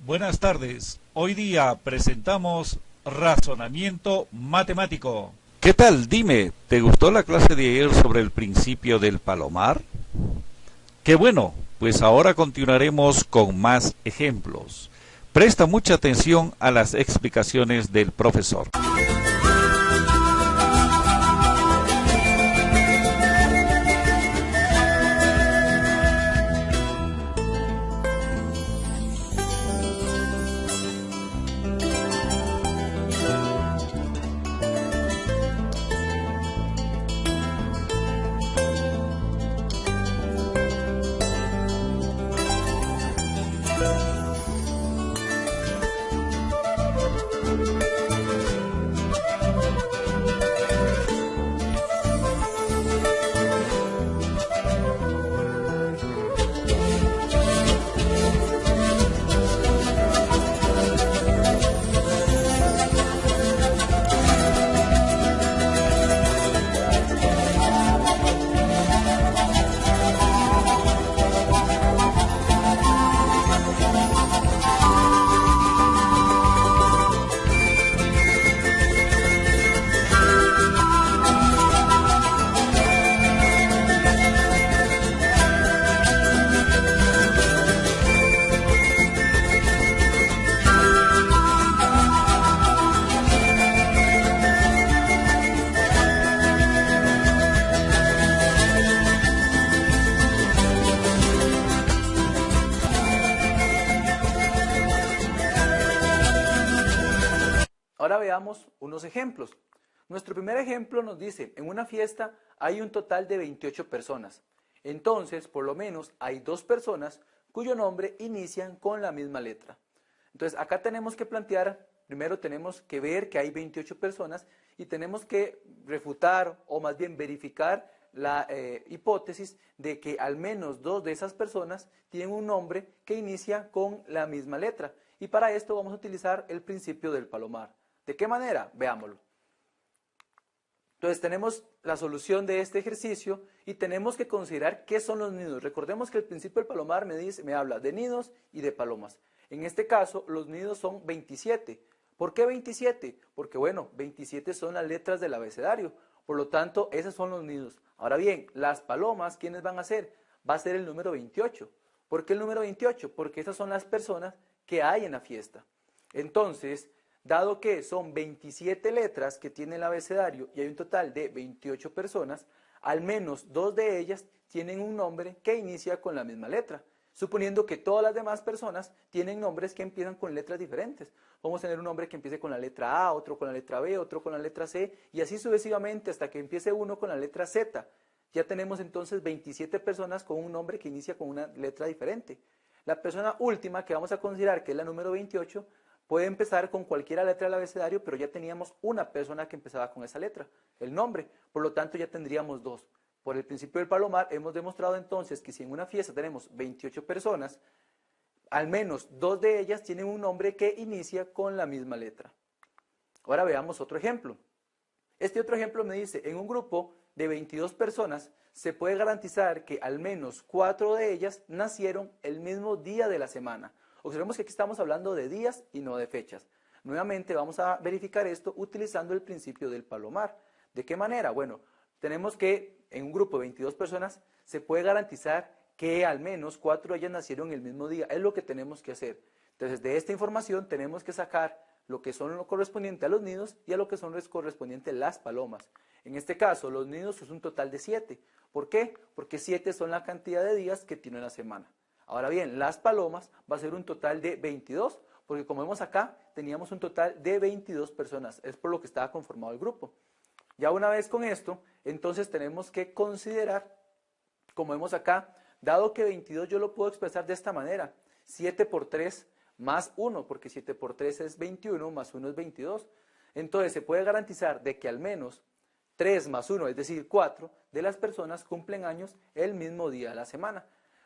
Buenas tardes. Hoy día presentamos razonamiento matemático. ¿Qué tal? Dime, ¿te gustó la clase de ayer sobre el principio del palomar? Qué bueno, pues ahora continuaremos con más ejemplos. Presta mucha atención a las explicaciones del profesor. Ahora veamos unos ejemplos. Nuestro primer ejemplo nos dice, en una fiesta hay un total de 28 personas. Entonces, por lo menos hay 2 personas cuyo nombre inician con la misma letra. Entonces, acá tenemos que plantear, primero tenemos que ver que hay 28 personas y tenemos que refutar o más bien verificar la hipótesis de que al menos 2 de esas personas tienen un nombre que inicia con la misma letra. Y para esto vamos a utilizar el principio del palomar. ¿De qué manera? Veámoslo. Entonces tenemos la solución de este ejercicio y tenemos que considerar qué son los nidos. Recordemos que el principio del palomar me habla de nidos y de palomas. En este caso los nidos son 27. ¿Por qué 27? Porque bueno, 27 son las letras del abecedario. Por lo tanto, esos son los nidos. Ahora bien, las palomas, ¿quiénes van a ser? Va a ser el número 28. ¿Por qué el número 28? Porque esas son las personas que hay en la fiesta. Entonces, dado que son 27 letras que tiene el abecedario y hay un total de 28 personas, al menos 2 de ellas tienen un nombre que inicia con la misma letra, suponiendo que todas las demás personas tienen nombres que empiezan con letras diferentes. Vamos a tener un nombre que empiece con la letra A, otro con la letra B, otro con la letra C, y así sucesivamente hasta que empiece uno con la letra Z. Ya tenemos entonces 27 personas con un nombre que inicia con una letra diferente. La persona última que vamos a considerar, que es la número 28, puede empezar con cualquier letra del abecedario, pero ya teníamos una persona que empezaba con esa letra, el nombre. Por lo tanto, ya tendríamos 2. Por el principio del palomar, hemos demostrado entonces que si en una fiesta tenemos 28 personas, al menos 2 de ellas tienen un nombre que inicia con la misma letra. Ahora veamos otro ejemplo. Este otro ejemplo me dice, en un grupo de 22 personas, se puede garantizar que al menos 4 de ellas nacieron el mismo día de la semana. Observemos que aquí estamos hablando de días y no de fechas. Nuevamente vamos a verificar esto utilizando el principio del palomar. ¿De qué manera? Bueno, tenemos que en un grupo de 22 personas se puede garantizar que al menos 4 de ellas nacieron el mismo día. Es lo que tenemos que hacer. Entonces, de esta información tenemos que sacar lo que son lo correspondiente a los nidos y a lo que son correspondientes a las palomas. En este caso, los nidos es un total de 7. ¿Por qué? Porque 7 son la cantidad de días que tiene una semana. Ahora bien, las palomas va a ser un total de 22, porque como vemos acá, teníamos un total de 22 personas. Es por lo que estaba conformado el grupo. Ya una vez con esto, entonces tenemos que considerar, como vemos acá, dado que 22 yo lo puedo expresar de esta manera, 7 por 3 más 1, porque 7 por 3 es 21, más 1 es 22. Entonces se puede garantizar de que al menos 3 más 1, es decir, 4 de las personas cumplen años el mismo día de la semana.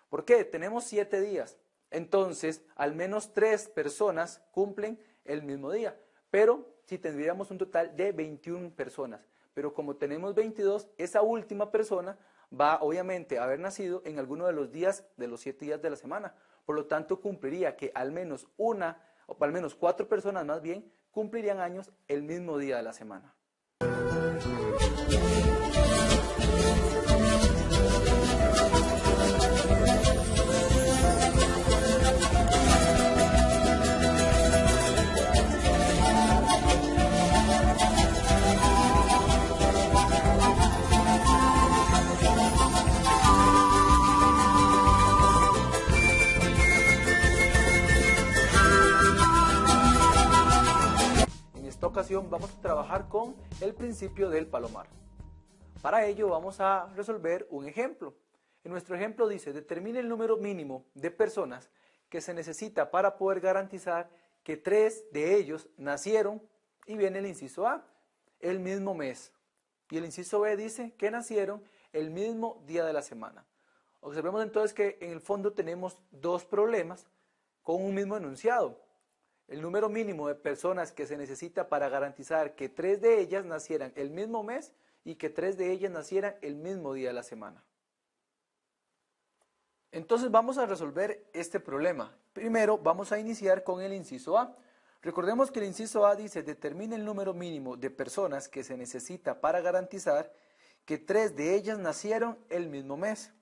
¿Por qué? Tenemos 7 días, entonces al menos 3 personas cumplen el mismo día, pero si tendríamos un total de 21 personas, pero como tenemos 22, esa última persona va obviamente a haber nacido en alguno de los días, de los 7 días de la semana. Por lo tanto, cumpliría que al menos una, o al menos 4 personas más bien, cumplirían años el mismo día de la semana. En esta ocasión vamos a trabajar con el principio del palomar. Para ello vamos a resolver un ejemplo. En nuestro ejemplo dice, determine el número mínimo de personas que se necesita para poder garantizar que 3 de ellos nacieron, y viene el inciso A, el mismo mes. Y el inciso B dice que nacieron el mismo día de la semana. Observemos entonces que en el fondo tenemos dos problemas con un mismo enunciado. El número mínimo de personas que se necesita para garantizar que 3 de ellas nacieran el mismo mes y que 3 de ellas nacieran el mismo día de la semana. Entonces vamos a resolver este problema. Primero vamos a iniciar con el inciso A. Recordemos que el inciso A dice, determine el número mínimo de personas que se necesita para garantizar que 3 de ellas nacieron el mismo mes.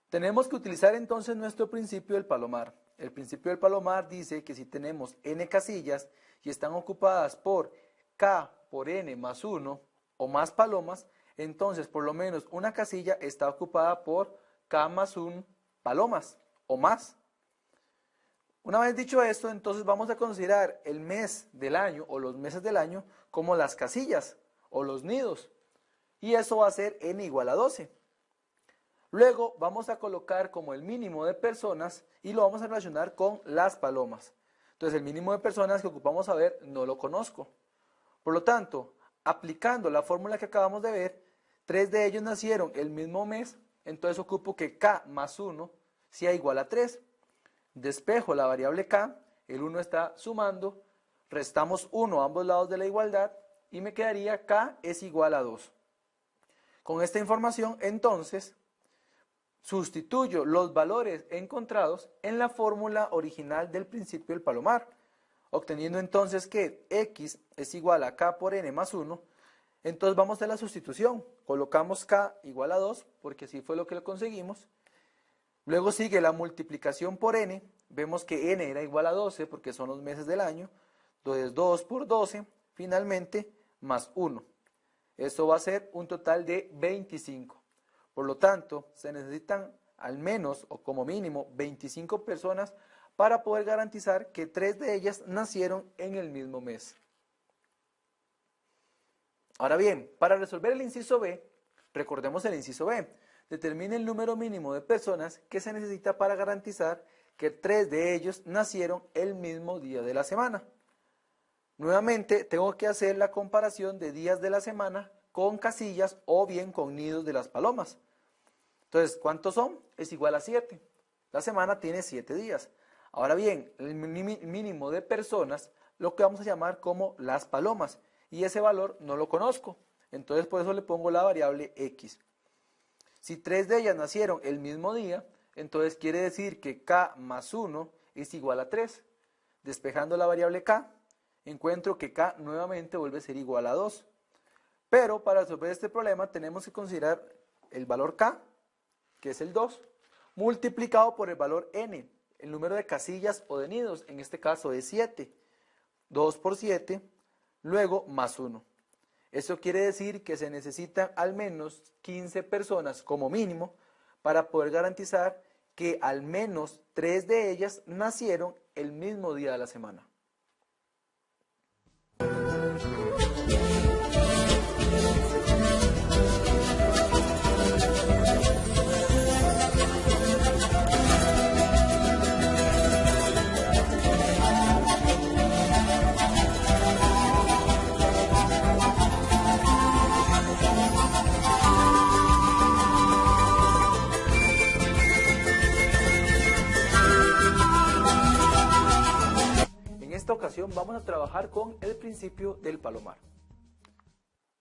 Tenemos que utilizar entonces nuestro principio del palomar. El principio del palomar dice que si tenemos n casillas y están ocupadas por k por n más 1 o más palomas, entonces por lo menos una casilla está ocupada por k más 1 palomas o más. Una vez dicho esto, entonces vamos a considerar el mes del año o los meses del año como las casillas o los nidos, y eso va a ser n igual a 12. Luego vamos a colocar como el mínimo de personas y lo vamos a relacionar con las palomas. Entonces el mínimo de personas que ocupamos a ver no lo conozco. Por lo tanto, aplicando la fórmula que acabamos de ver, 3 de ellos nacieron el mismo mes, entonces ocupo que k más 1 sea igual a 3. Despejo la variable k, el 1 está sumando, restamos 1 a ambos lados de la igualdad y me quedaría k es igual a 2. Con esta información, entonces, sustituyo los valores encontrados en la fórmula original del principio del palomar, obteniendo entonces que x es igual a k por n más 1. Entonces vamos a la sustitución, colocamos k igual a 2, porque así fue lo que conseguimos. Luego sigue la multiplicación por n, vemos que n era igual a 12 porque son los meses del año, entonces 2 por 12, finalmente más 1. Esto va a ser un total de 25. Por lo tanto, se necesitan al menos o como mínimo 25 personas para poder garantizar que 3 de ellas nacieron en el mismo mes. Ahora bien, para resolver el inciso B, recordemos el inciso B, determine el número mínimo de personas que se necesita para garantizar que 3 de ellos nacieron el mismo día de la semana. Nuevamente tengo que hacer la comparación de días de la semana con casillas o bien con nidos de las palomas. Entonces, ¿cuántos son? Es igual a 7. La semana tiene 7 días. Ahora bien, el mínimo de personas lo que vamos a llamar como las palomas, y ese valor no lo conozco, entonces por eso le pongo la variable x. Si 3 de ellas nacieron el mismo día, entonces quiere decir que k más 1 es igual a 3. Despejando la variable k, encuentro que k nuevamente vuelve a ser igual a 2. Pero para resolver este problema tenemos que considerar el valor k, que es el 2, multiplicado por el valor n, el número de casillas o de nidos, en este caso es 7. 2 por 7, luego más 1. Eso quiere decir que se necesitan al menos 15 personas como mínimo para poder garantizar que al menos 3 de ellas nacieron el mismo día de la semana. En esta ocasión vamos a trabajar con el principio del palomar.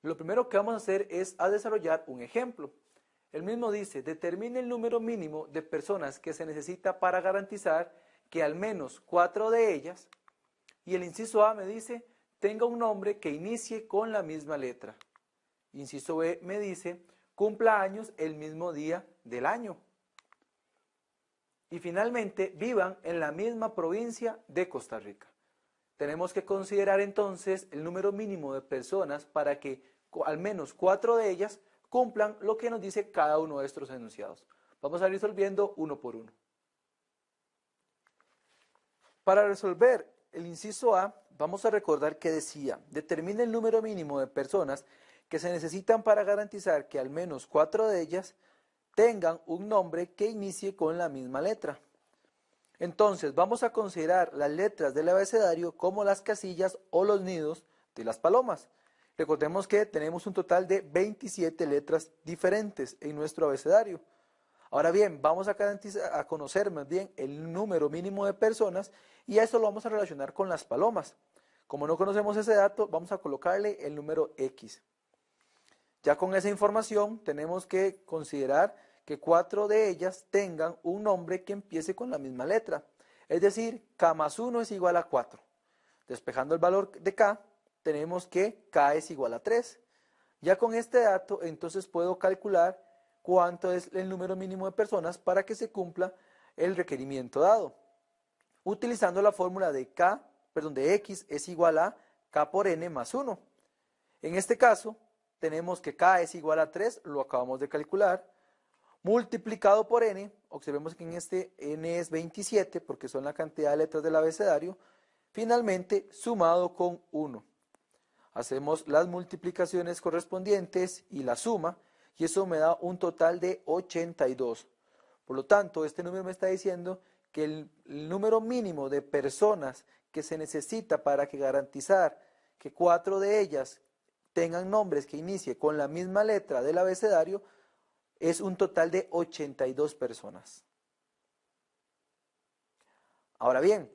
Lo primero que vamos a hacer es desarrollar un ejemplo. El mismo dice, determine el número mínimo de personas que se necesita para garantizar que al menos 4 de ellas, y el inciso A me dice, tenga un nombre que inicie con la misma letra. Inciso B me dice, cumpla años el mismo día del año. Y finalmente, vivan en la misma provincia de Costa Rica. Tenemos que considerar entonces el número mínimo de personas para que al menos 4 de ellas cumplan lo que nos dice cada uno de estos enunciados. Vamos a ir resolviendo uno por uno. Para resolver el inciso A, vamos a recordar que decía, determine el número mínimo de personas que se necesitan para garantizar que al menos 4 de ellas tengan un nombre que inicie con la misma letra. Entonces, vamos a considerar las letras del abecedario como las casillas o los nidos de las palomas. Recordemos que tenemos un total de 27 letras diferentes en nuestro abecedario. Ahora bien, vamos a conocer más bien el número mínimo de personas y a eso lo vamos a relacionar con las palomas. Como no conocemos ese dato, vamos a colocarle el número X. Ya con esa información tenemos que considerar que 4 de ellas tengan un nombre que empiece con la misma letra. Es decir, K más 1 es igual a 4. Despejando el valor de K, tenemos que K es igual a 3. Ya con este dato, entonces puedo calcular cuánto es el número mínimo de personas para que se cumpla el requerimiento dado. Utilizando la fórmula de X es igual a K por N más 1. En este caso, tenemos que K es igual a 3, lo acabamos de calcular, multiplicado por N, observemos que en este N es 27 porque son la cantidad de letras del abecedario, finalmente sumado con 1. Hacemos las multiplicaciones correspondientes y la suma, y eso me da un total de 82. Por lo tanto, este número me está diciendo que el número mínimo de personas que se necesita para que garantizar que 4 de ellas tengan nombres que inicie con la misma letra del abecedario es un total de 82 personas. Ahora bien,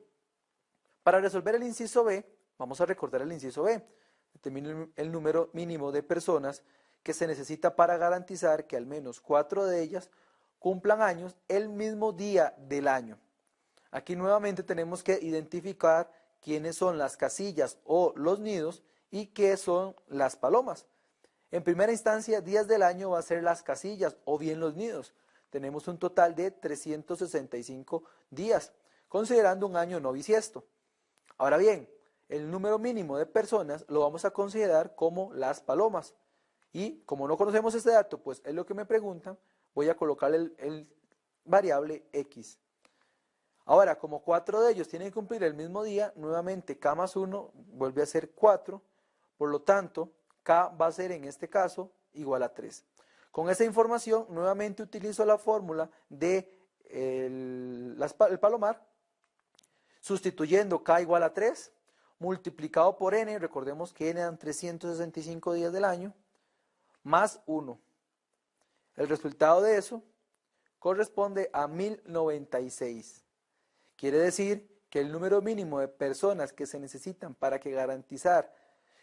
para resolver el inciso B, vamos a recordar el inciso B. Determine el número mínimo de personas que se necesita para garantizar que al menos 4 de ellas cumplan años el mismo día del año. Aquí nuevamente tenemos que identificar quiénes son las casillas o los nidos y qué son las palomas. En primera instancia, días del año va a ser las casillas o bien los nidos. Tenemos un total de 365 días, considerando un año no bisiesto. Ahora bien, el número mínimo de personas lo vamos a considerar como las palomas. Y como no conocemos este dato, pues es lo que me preguntan, voy a colocar el variable X. Ahora, como 4 de ellos tienen que cumplir el mismo día, nuevamente K más 1 vuelve a ser 4, por lo tanto, K va a ser en este caso igual a 3. Con esa información, nuevamente utilizo la fórmula de el palomar, sustituyendo K igual a 3, multiplicado por N, recordemos que N eran 365 días del año, más 1. El resultado de eso corresponde a 1096. Quiere decir que el número mínimo de personas que se necesitan para que garantizar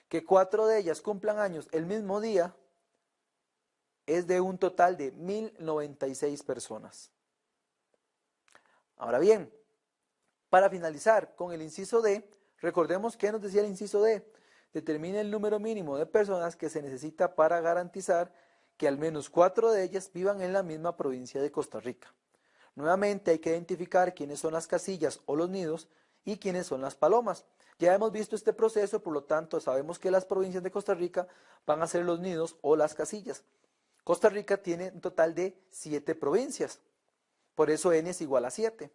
que 4 de ellas cumplan años el mismo día es de un total de 1096 personas. Ahora bien, para finalizar con el inciso D, recordemos que nos decía el inciso D, determine el número mínimo de personas que se necesita para garantizar que al menos 4 de ellas vivan en la misma provincia de Costa Rica. Nuevamente hay que identificar quiénes son las casillas o los nidos y quiénes son las palomas. Ya hemos visto este proceso, por lo tanto sabemos que las provincias de Costa Rica van a ser los nidos o las casillas. Costa Rica tiene un total de 7 provincias, por eso N es igual a 7.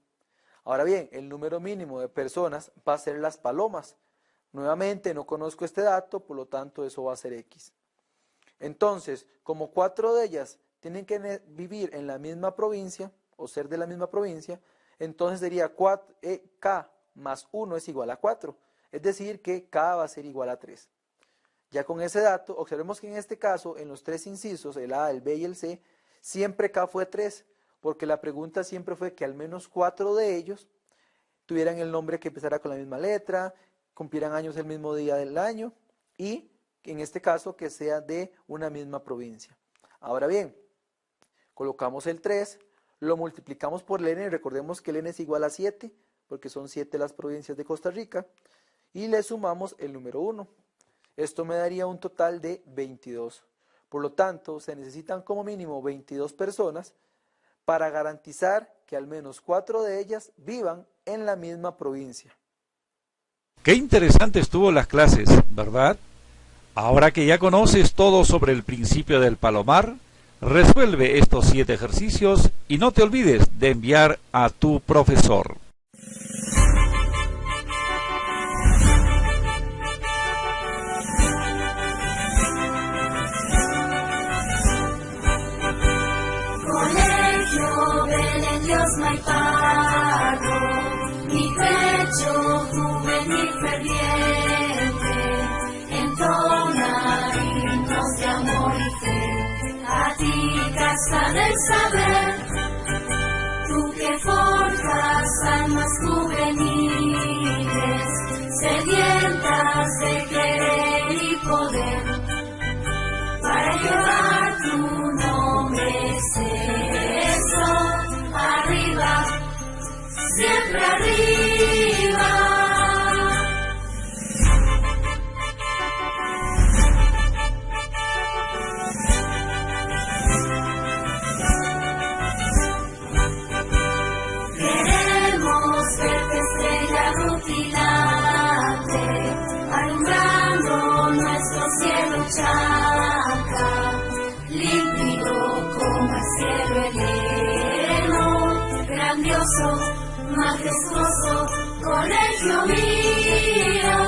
Ahora bien, el número mínimo de personas va a ser las palomas. Nuevamente no conozco este dato, por lo tanto eso va a ser X. Entonces, como 4 de ellas tienen que vivir en la misma provincia, o ser de la misma provincia, entonces sería K más 1 es igual a 4, es decir que K va a ser igual a 3. Ya con ese dato, observemos que en este caso, en los 3 incisos, el A, el B y el C, siempre K fue 3, porque la pregunta siempre fue que al menos 4 de ellos tuvieran el nombre que empezara con la misma letra, cumplieran años el mismo día del año y, en este caso, que sea de una misma provincia. Ahora bien, Colocamos el 3, lo multiplicamos por el n, recordemos que el n es igual a 7, porque son 7 las provincias de Costa Rica, y le sumamos el número 1. Esto me daría un total de 22. Por lo tanto, se necesitan como mínimo 22 personas para garantizar que al menos 4 de ellas vivan en la misma provincia. Qué interesante estuvo las clases, ¿verdad? Ahora que ya conoces todo sobre el principio del palomar, resuelve estos 7 ejercicios y no te olvides de enviar a tu profesor. Colegio Belén Dios Maipardo, mi pecho juvenil ferviente, entona himnos de amor y fe, a ti casa del saber, tú que forjas almas juveniles, sedientas de querer y poder, para llevar tu nombre eso, arriba, siempre arriba. Queremos verte estrella rutilante, alumbrando nuestro cielo chaca, límpido como el cielo heleno, grandioso, majestuoso, colegio mío.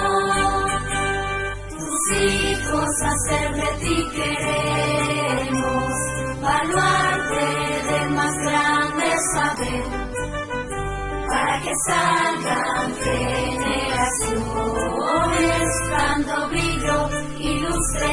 Tus hijos hacer de ti queremos, baluarte del más grande saber, para que salgan generaciones dando brillo, ilustre